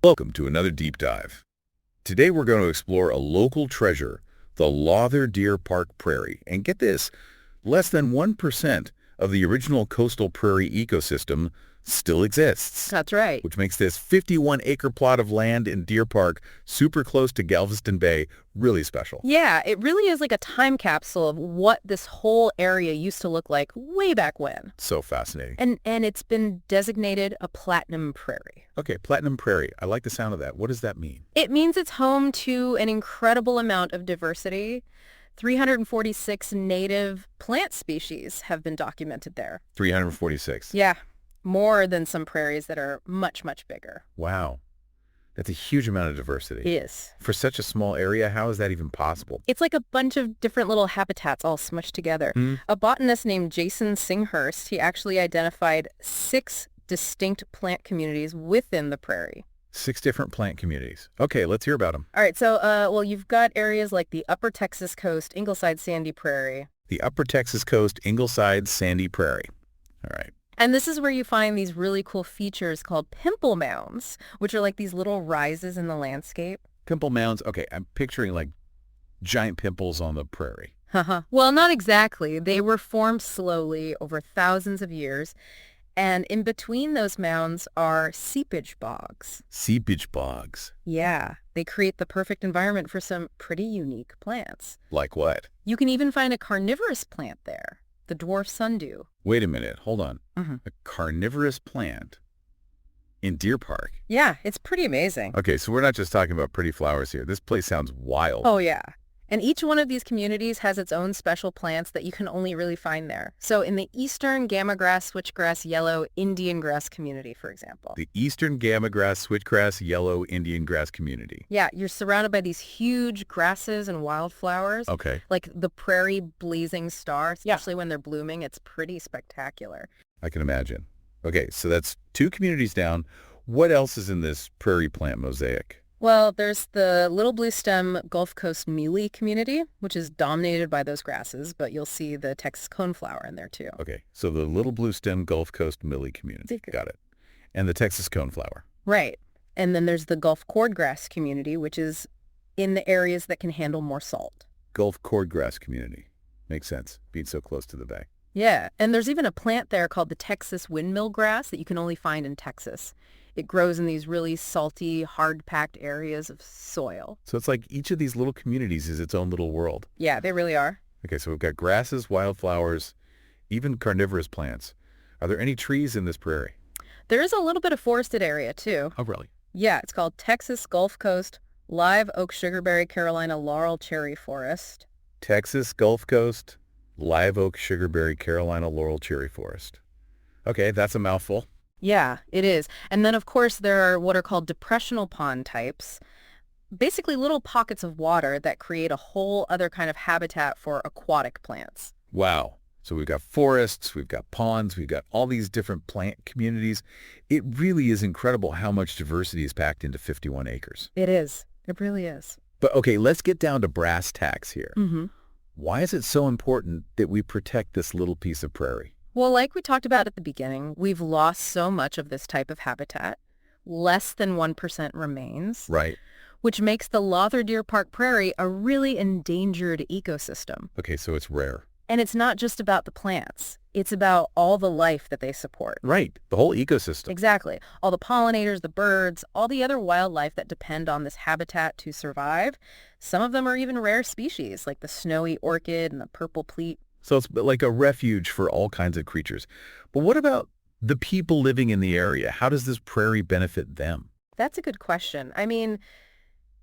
Welcome to another deep dive. Today we're going to explore a local treasure, the Lawther Deer Park Prairie. And get this, less than 1% of the original coastal prairie ecosystem still exists, That's right. which makes this 51-acre plot of land in Deer Park, super close to Galveston Bay, really special. Yeah, it really is like a time capsule of what this whole area used to look like way back when. So fascinating. And it's been designated a platinum prairie. Okay, Platinum Prairie. I like the sound of that. What does that mean? It means it's home to an incredible amount of diversity. 346 native plant species have been documented there. 346. Yeah, more than some prairies that are much, much bigger. Wow. That's a huge amount of diversity. It is. For such a small area, how is that even possible? It's like a bunch of different little habitats all smushed together. A botanist named Jason Singhurst, he actually identified 6 distinct plant communities within the prairie. 6 different plant communities. Okay, let's hear about them. All right, so, well, you've got areas like the Upper Texas Coast, Ingleside Sandy Prairie. The Upper Texas Coast, Ingleside, Sandy Prairie. All right. And this is where you find these really cool features called pimple mounds, which are like these little rises in the landscape. Pimple mounds. Okay, I'm picturing like giant pimples on the prairie. Well, not exactly. They were formed slowly over thousands of years. And in between those mounds are seepage bogs. Seepage bogs. Yeah, they create the perfect environment for some pretty unique plants. Like what? You can even find a carnivorous plant there, the dwarf sundew. Wait a minute. Hold on. Mhm. A carnivorous plant in Deer Park. Yeah, it's pretty amazing. Okay, so we're not just talking about pretty flowers here. This place sounds wild. Oh, yeah. And each one of these communities has its own special plants that you can only really find there. So in the eastern gamagrass, switchgrass, yellow, Indian grass community, for example. The eastern gamagrass, switchgrass, yellow, Indian grass community. Yeah, you're surrounded by these huge grasses and wildflowers. Okay, Like the prairie blazing star, especially when they're blooming. It's pretty spectacular. I can imagine. Okay, so that's 2 communities down. What else is in this prairie plant mosaic? Well, there's the Little Blue Stem Gulf Coast Mealy community, which is dominated by those grasses, but you'll see the Texas coneflower in there too. Okay, so the Little Blue Stem Gulf Coast Millie community. Got it. And the Texas coneflower. Right. And then there's the Gulf cordgrass community, which is in the areas that can handle more salt. Gulf cordgrass community. Makes sense, being so close to the bay. Yeah, and there's even a plant there called the Texas windmill grass that you can only find in Texas. It grows in these really salty, hard-packed areas of soil. So it's like each of these little communities is its own little world. Yeah, they really are. Okay, so we've got grasses, wildflowers, even carnivorous plants. Are there any trees in this prairie? There is a little bit of forested area, too. Oh, really? Yeah, it's called Texas Gulf Coast Live Oak Sugarberry Carolina Laurel Cherry Forest. Texas Gulf Coast, Live Oak Sugarberry Carolina Laurel Cherry Forest. Okay, that's a mouthful. Yeah, it is. And then, of course, there are what are called depressional pond types, basically little pockets of water that create a whole other kind of habitat for aquatic plants. Wow. So we've got forests, we've got ponds, we've got all these different plant communities. It really is incredible how much diversity is packed into 51 acres. It is. It really is. But okay, let's get down to brass tacks here. Mm-hmm. Why is it so important that we protect this little piece of prairie? Well, like we talked about at the beginning, we've lost so much of this type of habitat. Less than 1% remains. Right. Which makes the Lawther Deer Park Prairie a really endangered ecosystem. Okay, so it's rare. And it's not just about the plants. It's about all the life that they support. Right, the whole ecosystem. Exactly. All the pollinators, the birds, all the other wildlife that depend on this habitat to survive. Some of them are even rare species, like the snowy orchid and the purple pleat. So it's like a refuge for all kinds of creatures. But what about the people living in the area? How does this prairie benefit them? That's a good question. I mean,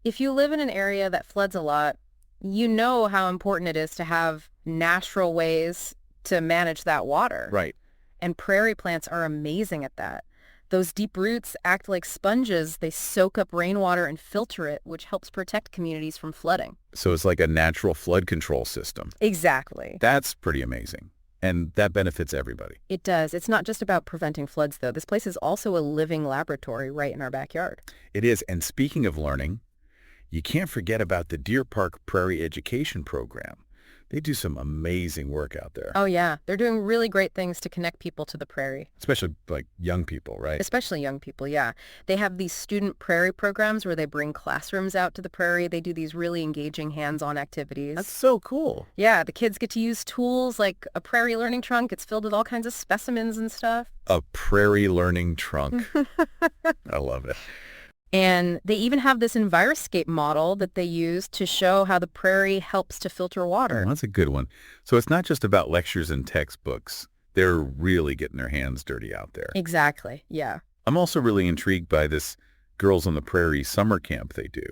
if you live in an area that floods a lot, you know how important it is to have natural ways to manage that water. Right. And prairie plants are amazing at that. Those deep roots act like sponges. They soak up rainwater and filter it, which helps protect communities from flooding. So it's like a natural flood control system. Exactly. That's pretty amazing. And that benefits everybody. It does. It's not just about preventing floods, though. This place is also a living laboratory right in our backyard. It is. And speaking of learning, you can't forget about the Deer Park Prairie Education Program. They do some amazing work out there, Oh, yeah. They're doing really great things to connect people to the prairie, especially like young people, right? especially young people, yeah. They have these student prairie programs where they bring classrooms out to the prairie. They do these really engaging hands-on That's activities. so cool. Yeah, the kids get to use tools like a prairie learning trunk. It's filled with all kinds of specimens and stuff. A prairie learning trunk. I love it. And they even have this Enviroscape model that they use to show how the prairie helps to filter Oh, water. that's a good one. So it's not just about lectures and textbooks. They're really getting their hands dirty out there. Exactly, yeah. I'm also really intrigued by this Girls on the Prairie summer camp they do.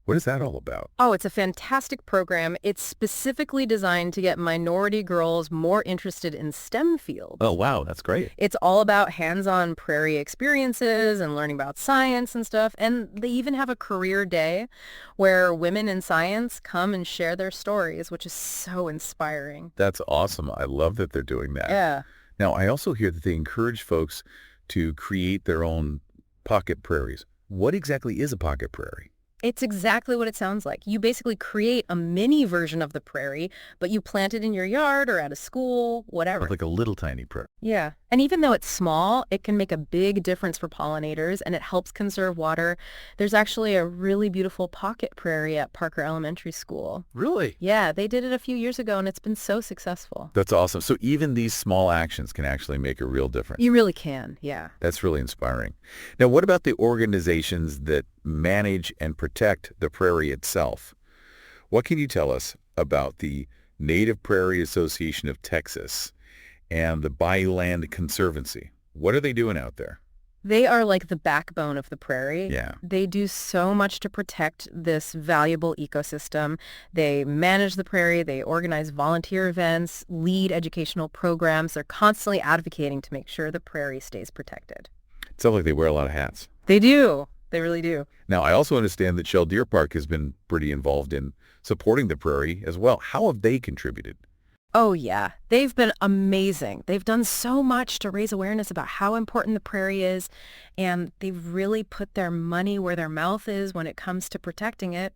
What is that all about? Oh, it's a fantastic program. It's specifically designed to get minority girls more interested in STEM fields. Oh, wow, that's great. It's all about hands-on prairie experiences and learning about science and stuff. And they even have a career day where women in science come and share their stories, which is so inspiring. That's awesome. I love that they're doing that. Yeah. Now, I also hear that they encourage folks to create their own pocket prairies. What exactly is a pocket prairie? It's exactly what it sounds like. You basically create a mini version of the prairie, but you plant it in your yard or at a school, whatever. Like a little tiny prairie. Yeah. And even though it's small, it can make a big difference for pollinators and it helps conserve water. There's actually a really beautiful pocket prairie at Parker Elementary School. Really? Yeah, they did it a few years ago and it's been so successful. That's awesome. So even these small actions can actually make a real difference. You really can, yeah. That's really inspiring. Now, what about the organizations that manage and protect the prairie itself? What can you tell us about the Native Prairie Association of Texas and the Bayouland Conservancy? What are they doing out there? They are like the backbone of the prairie. Yeah. They do so much to protect this valuable ecosystem. They manage the prairie, they organize volunteer events, lead educational programs. They're constantly advocating to make sure the prairie stays protected. It sounds like they wear a lot of hats. They do. They really do. Now, I also understand that Shell Deer Park has been pretty involved in supporting the prairie as well. How have they contributed? Oh, yeah. They've been amazing. They've done so much to raise awareness about how important the prairie is, and they've really put their money where their mouth is when it comes to protecting it.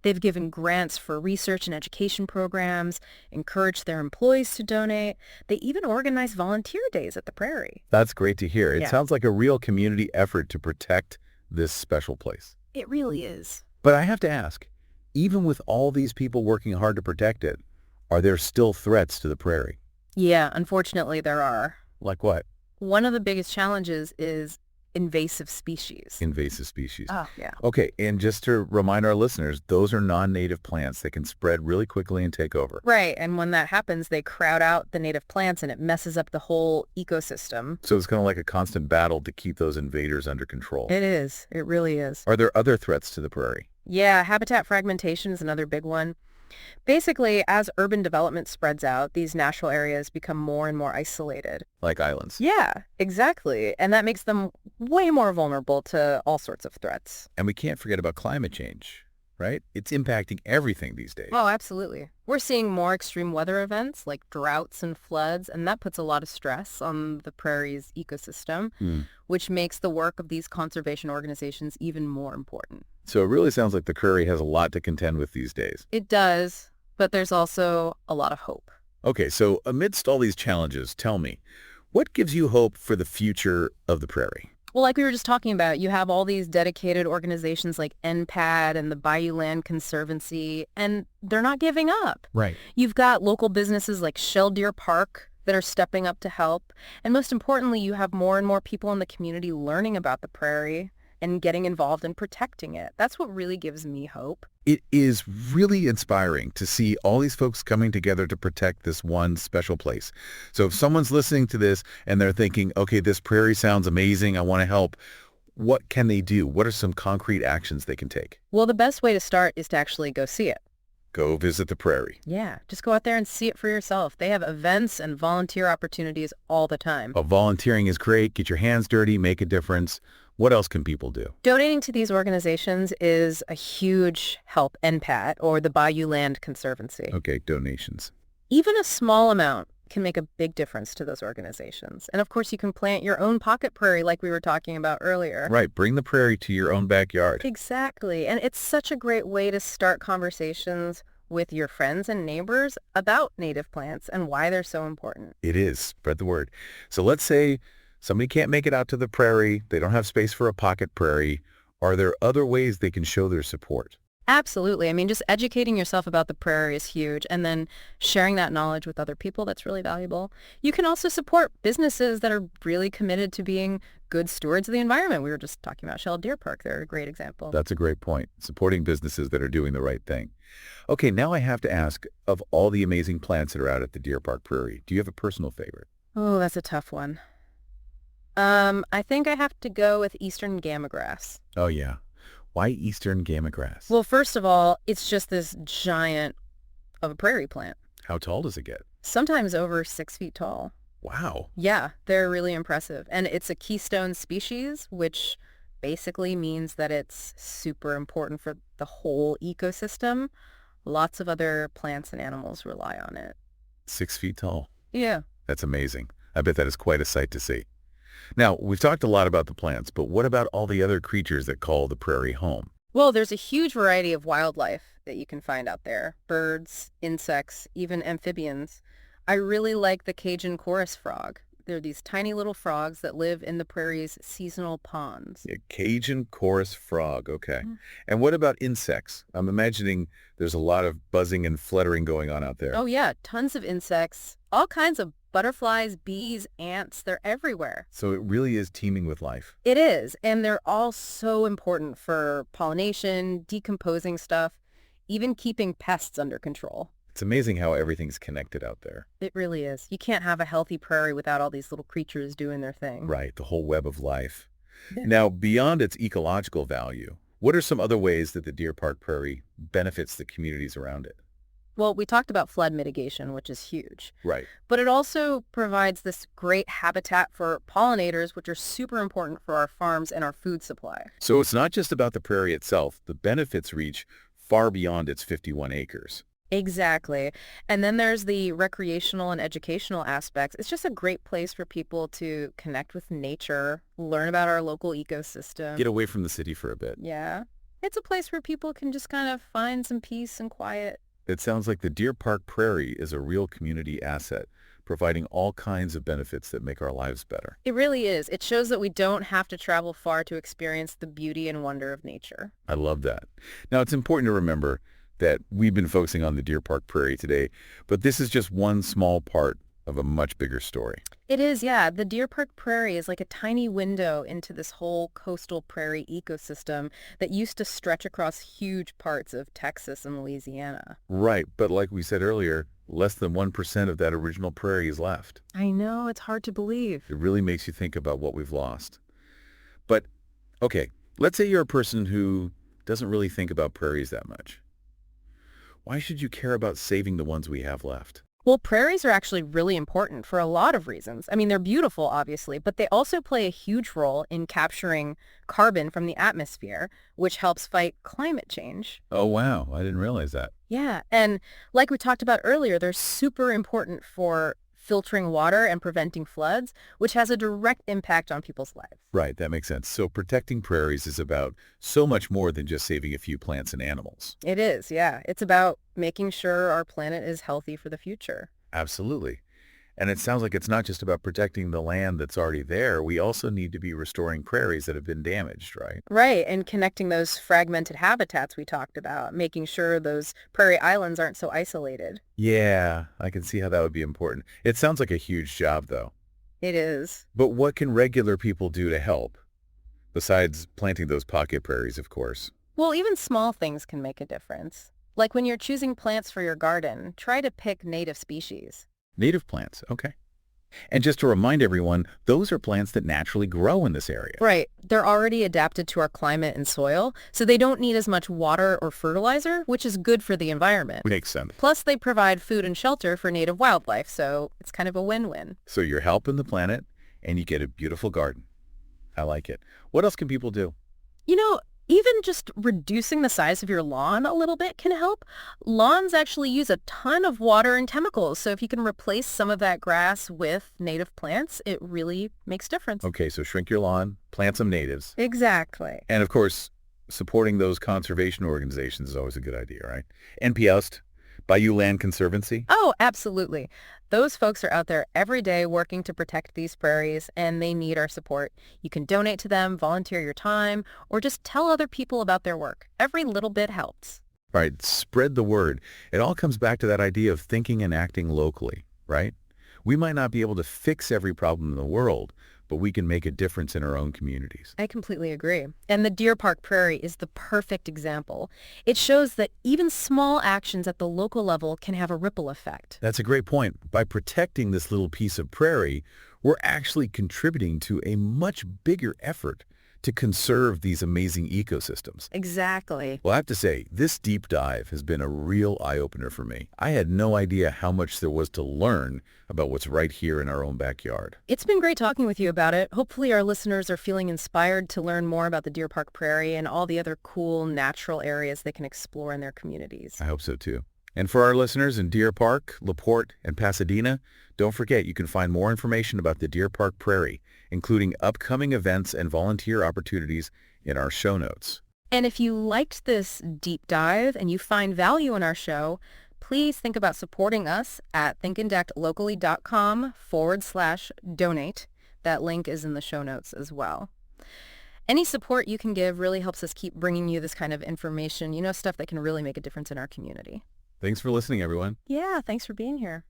They've given grants for research and education programs, encouraged their employees to donate. They even organize volunteer days at the prairie. That's great to hear. It Yeah. sounds like a real community effort to protect this special place. It really is. But I have to ask, even with all these people working hard to protect it, are there still threats to the prairie? Yeah, unfortunately there are. Like what? One of the biggest challenges is invasive species. Invasive species. Oh, yeah. Okay, and just to remind our listeners, those are non-native plants that can spread really quickly and take over. Right, and when that happens, they crowd out the native plants and it messes up the whole ecosystem. So it's kind of like a constant battle to keep those invaders under control. It is. It really is. Are there other threats to the prairie? Yeah, habitat fragmentation is another big one. Basically, as urban development spreads out, these natural areas become more and more isolated. Like islands. Yeah, exactly. And that makes them way more vulnerable to all sorts of threats. And we can't forget about climate change, right? It's impacting everything these days. Oh, absolutely. We're seeing more extreme weather events like droughts and floods, and that puts a lot of stress on the prairie's ecosystem, which makes the work of these conservation organizations even more important. So it really sounds like the prairie has a lot to contend with these days. It does, but there's also a lot of hope. Okay, so amidst all these challenges, tell me, what gives you hope for the future of the prairie? Well, like we were just talking about, you have all these dedicated organizations like NPAD and the Bayouland Conservancy, and they're not giving up. Right. You've got local businesses like Shell Deer Park that are stepping up to help. And most importantly, you have more and more people in the community learning about the prairie and getting involved in protecting it. That's what really gives me hope. It is really inspiring to see all these folks coming together to protect this one special place. So if someone's listening to this and they're thinking, okay, this prairie sounds amazing, I want to help, what can they do? What are some concrete actions they can take? Well, the best way to start is to actually go see it. Go visit the prairie. Yeah, just go out there and see it for yourself. They have events and volunteer opportunities all the time. Oh, volunteering is great. Get your hands dirty, make a difference. What else can people do? Donating to these organizations is a huge help. NPAT, or the Bayouland Conservancy. Okay, donations. Even a small amount can make a big difference to those organizations. And of course, you can plant your own pocket prairie like we were talking about earlier. Right, bring the prairie to your own backyard. Exactly. And it's such a great way to start conversations with your friends and neighbors about native plants and why they're so important. It is. Spread the word. So let's say somebody can't make it out to the prairie. They don't have space for a pocket prairie. Are there other ways they can show their support? Absolutely. I mean, just educating yourself about the prairie is huge, and then sharing that knowledge with other people, that's really valuable. You can also support businesses that are really committed to being good stewards of the environment. We were just talking about Deer Park. They're a great example. That's a great point. Supporting businesses that are doing the right thing. Okay, now I have to ask, of all the amazing plants that are out at the Deer Park Prairie, do you have a personal favorite? Oh, that's a tough one. I think I have to go with eastern gamagrass. Oh, yeah. Why eastern gamagrass? Well, first of all, it's just this giant of a prairie plant, How tall does it get? sometimes over 6 feet tall. Wow. Yeah, they're really impressive. And it's a keystone species, which basically means that it's super important for the whole ecosystem. Lots of other plants and animals rely on it. 6 feet tall. Yeah. That's amazing. I bet that is quite a sight to see. Now, we've talked a lot about the plants, but what about all the other creatures that call the prairie home? Well, there's a huge variety of wildlife that you can find out there. Birds, insects, even amphibians. I really like the Cajun chorus frog. They're these tiny little frogs that live in the prairie's seasonal ponds. A Cajun chorus frog, okay. Mm. And what about insects? I'm imagining there's a lot of buzzing and fluttering going on out there. Oh yeah, tons of insects, all kinds of butterflies, bees, ants, they're everywhere. So it really is teeming with life. It is, and they're all so important for pollination, decomposing stuff, even keeping pests under control. It's amazing how everything's connected out there. It really is. You can't have a healthy prairie without all these little creatures doing their thing. Right, the whole web of life. Yeah. Now, beyond its ecological value, what are some other ways that the Deer Park Prairie benefits the communities around it? Well, we talked about flood mitigation, which is huge, Right. but it also provides this great habitat for pollinators, which are super important for our farms and our food supply. So it's not just about the prairie itself. The benefits reach far beyond its 51 acres. Exactly. And then there's the recreational and educational aspects. It's just a great place for people to connect with nature, learn about our local ecosystem. Get away from the city for a bit. Yeah. It's a place where people can just kind of find some peace and quiet. It sounds like the Deer Park Prairie is a real community asset, providing all kinds of benefits that make our lives better. It really is. It shows that we don't have to travel far to experience the beauty and wonder of nature. I love that. Now, it's important to remember that we've been focusing on the Deer Park Prairie today, but this is just one small part of a much bigger story. It is, yeah. The Deer Park Prairie is like a tiny window into this whole coastal prairie ecosystem that used to stretch across huge parts of Texas and Louisiana. Right, but like we said earlier, less than 1% of that original prairie is left. I know, it's hard to believe. It really makes you think about what we've lost. But, okay, let's say you're a person who doesn't really think about prairies that much. Why should you care about saving the ones we have left? Well, prairies are actually really important for a lot of reasons. I mean, they're beautiful, obviously, but they also play a huge role in capturing carbon from the atmosphere, which helps fight climate change. Oh, wow. I didn't realize that. Yeah, and like we talked about earlier, they're super important for filtering water and preventing floods, which has a direct impact on people's lives. Right, that makes sense. So protecting prairies is about so much more than just saving a few plants and animals. It is, yeah. It's about making sure our planet is healthy for the future. Absolutely. And it sounds like it's not just about protecting the land that's already there. We also need to be restoring prairies that have been damaged, right? Right, and connecting those fragmented habitats we talked about, making sure those prairie islands aren't so isolated. Yeah, I can see how that would be important. It sounds like a huge job, though. It is. But what can regular people do to help? Besides planting those pocket prairies, of course. Well, even small things can make a difference. Like when you're choosing plants for your garden, try to pick native species. Native plants, okay. And just to remind everyone, those are plants that naturally grow in this area. Right. They're already adapted to our climate and soil, so they don't need as much water or fertilizer, which is good for the environment. Makes sense. Plus, they provide food and shelter for native wildlife, so it's kind of a win-win. So you're helping the planet, and you get a beautiful garden. I like it. What else can people do? You know, even just reducing the size of your lawn a little bit can help. Lawns actually use a ton of water and chemicals, so if you can replace some of that grass with native plants, it really makes a difference. Okay, so shrink your lawn, plant some natives. Exactly. And of course, supporting those conservation organizations is always a good idea, right? NPS, Bayou Land Conservancy? Oh, absolutely. Those folks are out there every day working to protect these prairies, and they need our support. You can donate to them, volunteer your time, or just tell other people about their work. Every little bit helps. All right, spread the word. It all comes back to that idea of thinking and acting locally, right? We might not be able to fix every problem in the world, but we can make a difference in our own communities. I completely agree. And the Deer Park Prairie is the perfect example. It shows that even small actions at the local level can have a ripple effect. That's a great point. By protecting this little piece of prairie, we're actually contributing to a much bigger effort to conserve these amazing ecosystems. Exactly. Well, I have to say, this deep dive has been a real eye-opener for me. I had no idea how much there was to learn about what's right here in our own backyard. It's been great talking with you about it. Hopefully our listeners are feeling inspired to learn more about the Deer Park Prairie and all the other cool natural areas they can explore in their communities. I hope so too. And for our listeners in Deer Park, LaPorte, and Pasadena, don't forget you can find more information about the Deer Park Prairie, including upcoming events and volunteer opportunities in our show notes. And if you liked this deep dive and you find value in our show, please think about supporting us at thinkandactlocally.com/donate. That link is in the show notes as well. Any support you can give really helps us keep bringing you this kind of information, stuff that can really make a difference in our community. Thanks for listening, everyone. Yeah, thanks for being here.